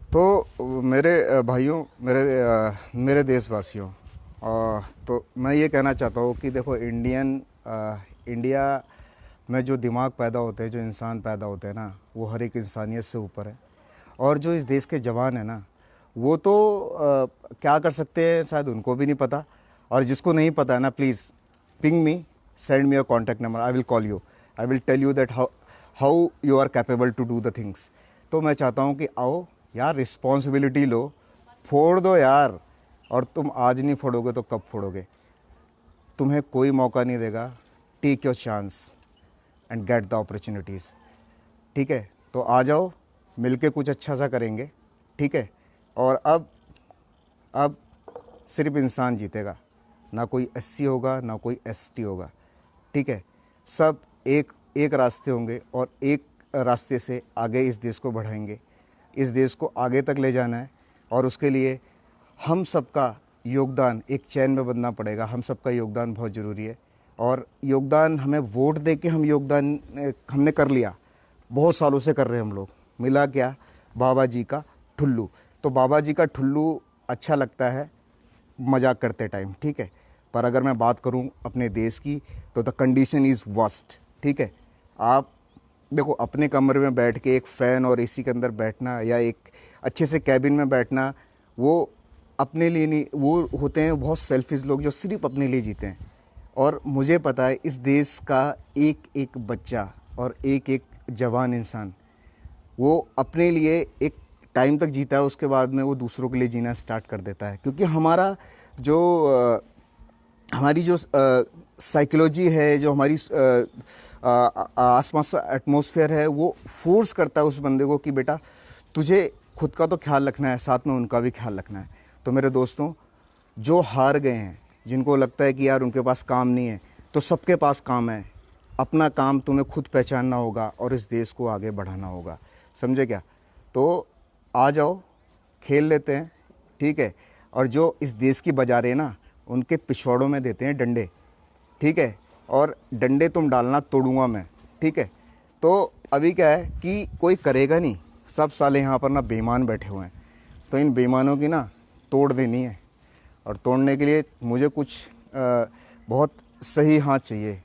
तो मेरे भाइयों, मेरे देशवासियों, तो मैं ये कहना चाहता हूँ कि देखो, इंडिया में जो दिमाग पैदा होते हैं, जो इंसान पैदा होते हैं ना, वो हर एक इंसानियत से ऊपर है। और जो इस देश के जवान हैं ना, वो तो क्या कर सकते हैं शायद उनको भी नहीं पता। और जिसको नहीं पता है ना, please ping me, send me your contact number, I will call you, I will tell you that how you are capable to do the things. तो मैं चाहता हूँ कि आओ यार, रिस्पॉन्सिबिलिटी लो, फोड़ दो यार। और तुम आज नहीं फोड़ोगे तो कब फोड़ोगे? तुम्हें कोई मौका नहीं देगा। Take your chance and get the opportunities. ठीक है, तो आ जाओ, मिलके कुछ अच्छा सा करेंगे। ठीक है, और अब सिर्फ इंसान जीतेगा, ना कोई एससी होगा, ना कोई एसटी होगा। ठीक है, सब एक एक रास्ते होंगे और एक रास्ते से आगे इस देश को बढ़ाएंगे। इस देश को आगे तक ले जाना है और उसके लिए हम सबका योगदान एक चैन में बंधना पड़ेगा। हम सबका योगदान बहुत ज़रूरी है। और योगदान हमें वोट दे के हम योगदान हमने कर लिया, बहुत सालों से कर रहे हैं हम लोग। मिला क्या? बाबा जी का ठुल्लू। तो बाबा जी का ठुल्लू अच्छा लगता है मजाक करते टाइम, ठीक है। पर अगर मैं बात करूं अपने देश की, तो द कंडीशन इज़ वर्स्ट। ठीक है, आप देखो, अपने कमरे में बैठ के एक फ़ैन और एसी के अंदर बैठना या एक अच्छे से कैबिन में बैठना, वो अपने लिए नहीं, वो होते हैं बहुत सेल्फिश लोग जो सिर्फ अपने लिए जीते हैं। और मुझे पता है इस देश का एक एक बच्चा और एक एक जवान इंसान, वो अपने लिए एक टाइम तक जीता है, उसके बाद में वो दूसरों के लिए जीना स्टार्ट कर देता है। क्योंकि हमारी जो साइकोलॉजी है, जो हमारी आसपास एटमॉस्फेयर है, वो फोर्स करता है उस बंदे को कि बेटा तुझे खुद का तो ख्याल रखना है, साथ में उनका भी ख्याल रखना है। तो मेरे दोस्तों, जो हार गए हैं, जिनको लगता है कि यार उनके पास काम नहीं है, तो सबके पास काम है। अपना काम तुम्हें खुद पहचानना होगा और इस देश को आगे बढ़ाना होगा। समझे क्या? तो आ जाओ, खेल लेते हैं। ठीक है, और जो इस देश की बाजारें ना, उनके पिछवाड़ों में देते हैं डंडे। ठीक है, और डंडे तुम डालना, तोड़ूंगा मैं। ठीक है, तो अभी क्या है कि कोई करेगा नहीं, सब साले यहाँ पर ना बेईमान बैठे हुए हैं। तो इन बेईमानों की ना तोड़ देनी है। और तोड़ने के लिए मुझे कुछ बहुत सही हाथ चाहिए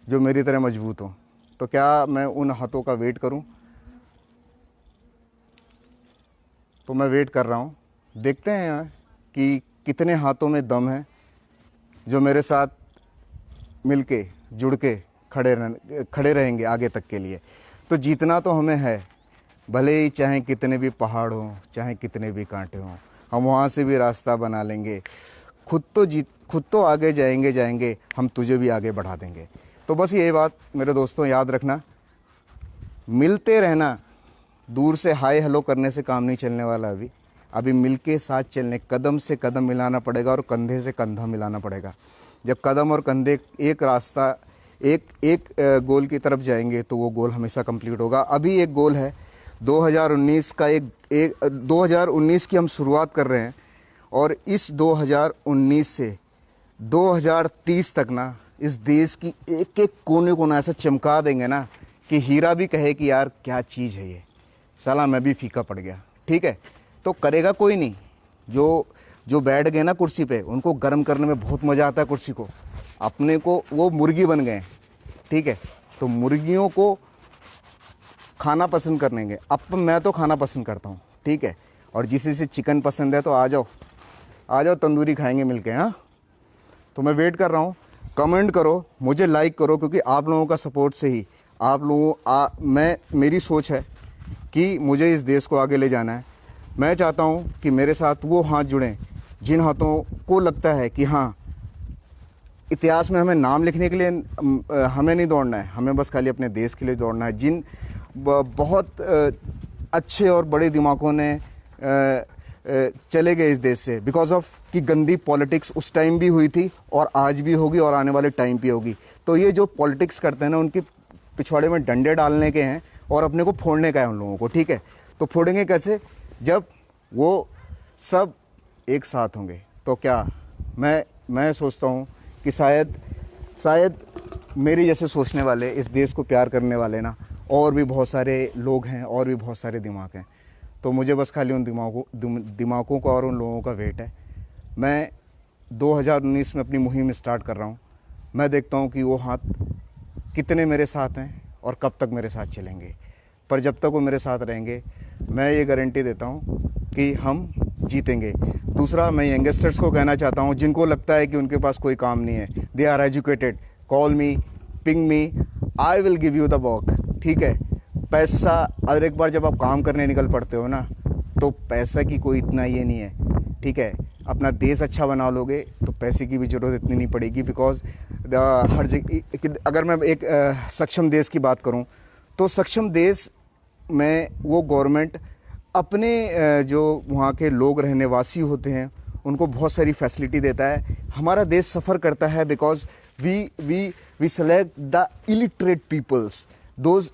जो मेरी तरह मजबूत हो। तो क्या मैं उन हाथों का वेट करूं? तो मैं वेट कर रहा हूं। देखते हैं कि कितने हाथों में दम है जो मेरे साथ मिलके जुड़ के खड़े रहेंगे आगे तक के लिए। तो जीतना तो हमें है, भले ही चाहे कितने भी पहाड़ हों, चाहे कितने भी कांटे हों, हम वहाँ से भी रास्ता बना लेंगे। खुद तो आगे जाएंगे, हम तुझे भी आगे बढ़ा देंगे। तो बस ये बात मेरे दोस्तों याद रखना, मिलते रहना। दूर से हाय हेलो करने से काम नहीं चलने वाला। अभी मिलके साथ चलने, कदम से कदम मिलाना पड़ेगा और कंधे से कंधा मिलाना पड़ेगा। जब कदम और कंधे एक रास्ता, एक गोल की तरफ जाएंगे, तो वो गोल हमेशा कंप्लीट होगा। अभी एक गोल है 2019 का, 2019 की हम शुरुआत कर रहे हैं और इस 2019 से 2030 तक ना, इस देश की एक एक कोने को ना ऐसा चमका देंगे ना कि हीरा भी कहे कि यार क्या चीज़ है ये, साला मैं भी फीका पड़ गया। ठीक है, तो करेगा कोई नहीं। जो बैठ गए ना कुर्सी पे, उनको गर्म करने में बहुत मज़ा आता है कुर्सी को। अपने को वो मुर्गी बन गए। ठीक है, तो मुर्गियों को खाना पसंद करेंगे। अब मैं तो खाना पसंद करता हूँ। ठीक है, और जिसे चिकन पसंद है तो आ जाओ तंदूरी खाएंगे मिलके। हाँ, तो मैं वेट कर रहा हूँ। कमेंट करो, मुझे लाइक करो, क्योंकि आप लोगों का सपोर्ट से ही मेरी सोच है कि मुझे इस देश को आगे ले जाना है। मैं चाहता हूँ कि मेरे साथ वो हाथ जुड़ें जिन हाथों को लगता है कि हाँ, इतिहास में हमें नाम लिखने के लिए हमें नहीं दौड़ना है, हमें बस खाली अपने देश के लिए दौड़ना है। जिन बहुत अच्छे और बड़े दिमागों ने चले गए इस देश से, बिकॉज ऑफ कि गंदी पॉलिटिक्स उस टाइम भी हुई थी और आज भी होगी और आने वाले टाइम भी होगी। तो ये जो पॉलिटिक्स करते हैं ना, उनके पिछवाड़े में डंडे डालने के हैं और अपने को फोड़ने का है उन लोगों को। ठीक है, तो फोड़ेंगे कैसे? जब वो सब एक साथ होंगे। तो क्या मैं सोचता हूँ कि शायद मेरे जैसे सोचने वाले, इस देश को प्यार करने वाले ना, और भी बहुत सारे लोग हैं और भी बहुत सारे दिमाग हैं। तो मुझे बस खाली उन दिमागों का और उन लोगों का वेट है। मैं 2019 में अपनी मुहिम स्टार्ट कर रहा हूँ। मैं देखता हूँ कि वो हाथ कितने मेरे साथ हैं और कब तक मेरे साथ चलेंगे। पर जब तक वो मेरे साथ रहेंगे, मैं ये गारंटी देता हूँ कि हम जीतेंगे। दूसरा, मैं यंगस्टर्स को कहना चाहता हूँ जिनको लगता है कि उनके पास कोई काम नहीं है, they are educated, call me, ping me, I will give you the work. ठीक है, पैसा, और एक बार जब आप काम करने निकल पड़ते हो ना, तो पैसा की कोई इतना ये नहीं है। ठीक है, अपना देश अच्छा बना लोगे तो पैसे की भी ज़रूरत इतनी नहीं पड़ेगी। बिकॉज हर जगह, अगर मैं एक सक्षम देश की बात करूं, तो सक्षम देश में वो गवर्नमेंट अपने जो वहाँ के लोग रहने वासी होते हैं उनको बहुत सारी फैसिलिटी देता है। हमारा देश सफ़र करता है because we select the illiterate peoples, those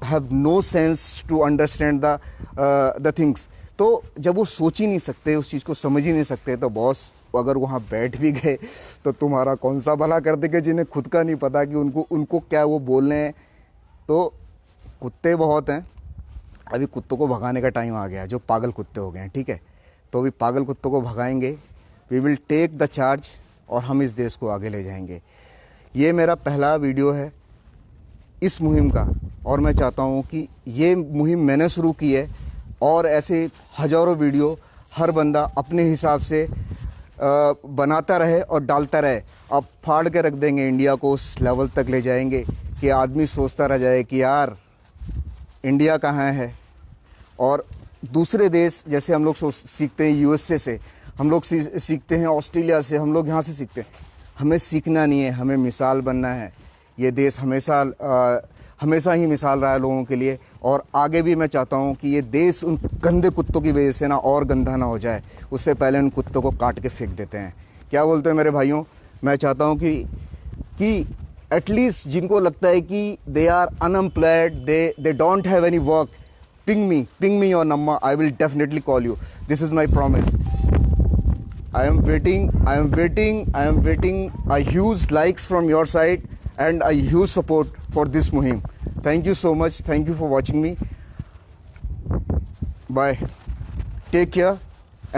have no sense to understand the things। तो जब वो सोच ही नहीं सकते, उस चीज़ को समझ ही नहीं सकते, तो बॉस अगर वहाँ बैठ भी गए तो तुम्हारा कौन सा भला कर देंगे, जिन्हें खुद का नहीं पता कि उनको क्या वो बोलने हैं। तो कुत्ते बहुत हैं, अभी कुत्तों को भगाने का टाइम आ गया है, जो पागल कुत्ते हो गए हैं। ठीक है, तो अभी पागल कुत्तों को भगाएंगे, we will take the charge और हम इस देश को आगे ले जाएंगे। ये मेरा पहला वीडियो है इस मुहिम का, और मैं चाहता हूँ कि ये मुहिम मैंने शुरू की है और ऐसे हज़ारों वीडियो हर बंदा अपने हिसाब से बनाता रहे और डालता रहे। अब फाड़ के रख देंगे, इंडिया को उस लेवल तक ले जाएंगे कि आदमी सोचता रह जाए कि यार इंडिया कहाँ है। और दूसरे देश, जैसे हम लोग सीखते हैं यूएसए से, हम लोग सीखते हैं ऑस्ट्रेलिया से, हम लोग यहाँ से सीखते हैं। हमें सीखना नहीं है, हमें मिसाल बनना है। ये देश हमेशा ही मिसाल रहा है लोगों के लिए, और आगे भी मैं चाहता हूँ कि ये देश उन गंदे कुत्तों की वजह से ना और गंदा ना हो जाए। उससे पहले उन कुत्तों को काट के फेंक देते हैं। क्या बोलते हैं मेरे भाइयों? मैं चाहता हूँ कि एटलीस्ट जिनको लगता है कि they are unemployed, they don't have any work, ping me your number, I will definitely call you. This is my promise. I am waiting a huge likes from your side and a huge support for this muhim. Thank you so much. Thank you for watching me. Bye. Take care.